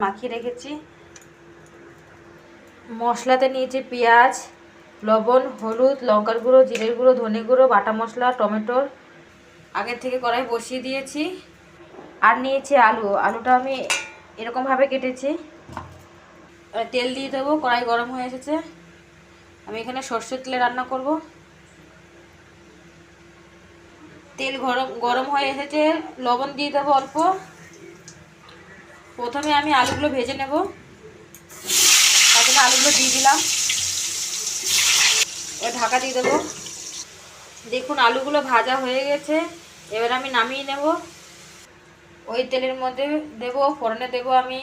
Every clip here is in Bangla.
মাখিয়ে রেখেছি। মশলাতে নিয়েছি পেঁয়াজ, লবণ, হলুদ, লঙ্কার গুঁড়ো, জিরের গুঁড়ো, ধনে গুঁড়ো, বাটা মশলা, টমেটোর আগের থেকে কড়াই বসিয়ে দিয়েছি। আর নিয়েছি আলুটা আমি এরকমভাবে কেটেছি। তেল দিয়ে দেবো। কড়াই গরম হয়ে এসেছে। আমি এখানে সর্ষের তেলে রান্না করব। তেল গরম হয়ে এসেছে। লবণ দিয়ে দেবো অল্প। প্রথমে আমি আলুগুলো ভেজে নেব। তার জন্য আলুগুলো দিয়ে দিলাম। এবার ঢাকা দিয়ে দেবো। দেখুন আলুগুলো ভাজা হয়ে গেছে। এবার আমি নামিয়ে নেব। ওই তেলের মধ্যে দেব, ফোড়নে দেব আমি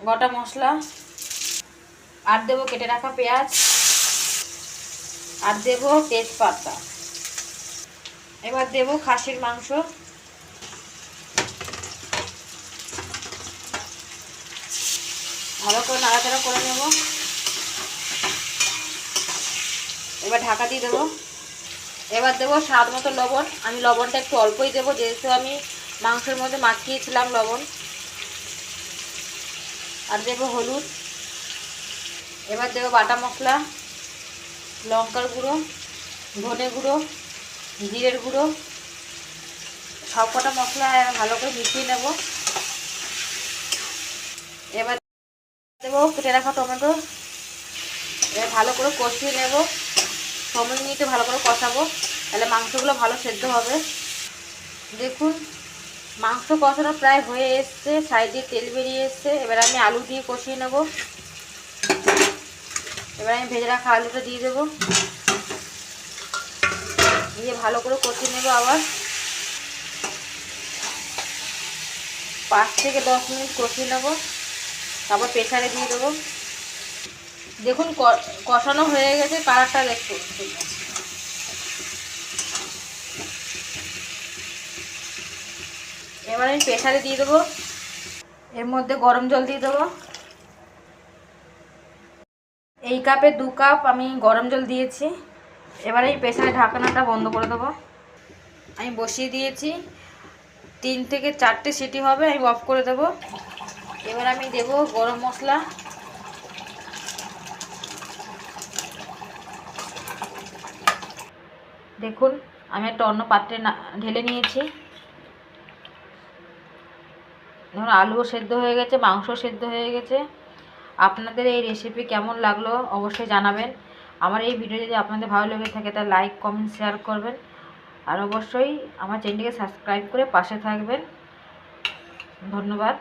গোটা মশলা, আর দেব কেটে রাখা পেঁয়াজ, আর দেব তেজপাতা। এবার দেব খাসির মাংস। ভালো করে নাড়াচাড়া করে নেব। এবার ঢাকা দিয়ে দেবো। এবার দেবো স্বাদ মতো লবণ। আমি লবণটা একটু অল্পই দেবো, যেহেতু আমি মাংসের মধ্যে মাখিয়েছিলাম লবণ। আর দেবো হলুদ। এবার দেবো বাটা মশলা, লঙ্কার গুঁড়ো, ধনে গুঁড়ো, জিরের গুঁড়ো, সব কটা মশলা ভালো করে মিশিয়ে নেব। এবার দেবো কেটে রাখা টমেটো। এবার ভালো করে কষিয়ে নেব। সময় নিয়ে ভালো করে কষাবো, তাহলে মাংসগুলো ভালো সেদ্ধ হবে। দেখুন মাংস কষানো প্রায় হয়ে এসছে, সাইডে তেল বেরিয়ে এসছে। এবার আমি আলু দিয়ে কষিয়ে নেব। এবার আমি ভেজে রাখা আলুটা দিয়ে দেবো। দিয়ে ভালো করে কষিয়ে নেব। আবার 5 থেকে 10 মিনিট কষিয়ে নেব। তারপর প্রেসারে দিয়ে দেবো। দেখুন কষানো হয়ে গেছে, কালারটা দেখুন। এবার আমি প্রেসারে দিয়ে দেবো। এর মধ্যে গরম জল দিয়ে দেবো। এই কাপে 2 কাপ আমি গরম জল দিয়েছি। এবারে এই প্রেসারে ঢাকনাটা বন্ধ করে দেবো। আমি বসিয়ে দিয়েছি। 3 থেকে 4টে সিটি হবে, আমি অফ করে দেব। এবার আমি দেব গরম মশলা, দেখুন আমি একটা অন্য পাত্রে ঢেলে নিয়েছি। ধরুন আলুও সেদ্ধ হয়ে গেছে, মাংস সেদ্ধ হয়ে গেছে। আপনাদের এই রেসিপি কেমন লাগলো অবশ্যই জানাবেন। আমার এই ভিডিও যদি আপনাদের ভালো লেগে থাকে তাহলে লাইক, কমেন্ট, শেয়ার করবেন। আর অবশ্যই আমার চ্যানেলটিকে সাবস্ক্রাইব করে পাশে থাকবেন। ধন্যবাদ।